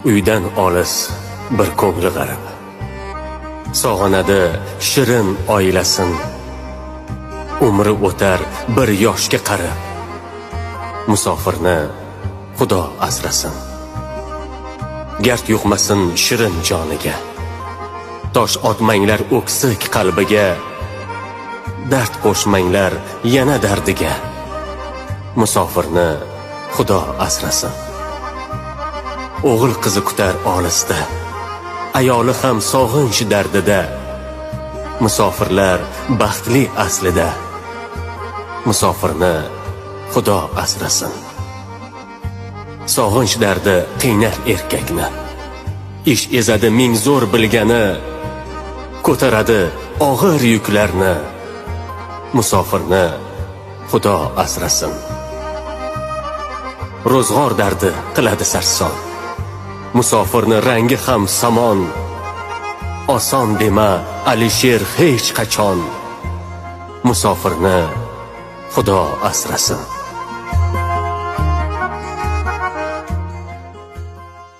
uydan olis bir ko'ngli g'arib. Sog'inadi shirin oilasin, umri o'tar bir yoshga qarib. Musofirni Xudo asrasin. Gard yuqmasin shirin joniga, tosh otmanglar o'ksik qalbiga, dard qo'shmanglar yana dardiga. Musofirni Xudo asrasin. O'g'il qizi kutar olisda, ayoli ham sog'inch dardida. Musofirlar baxtli aslida, musofirni Xudo asrasin. Sog'inch dardi qiynar erkakni, ish ezadi ming zo'r bilgani, ko'taradi og'ir yuklarni. Musofirni Xudo asrasin. Ro'zg'or dardi qiladi sarson, musofirni rangi ham samon. Oson dema Alisher hech qachon, musofirni Xudo asrasin.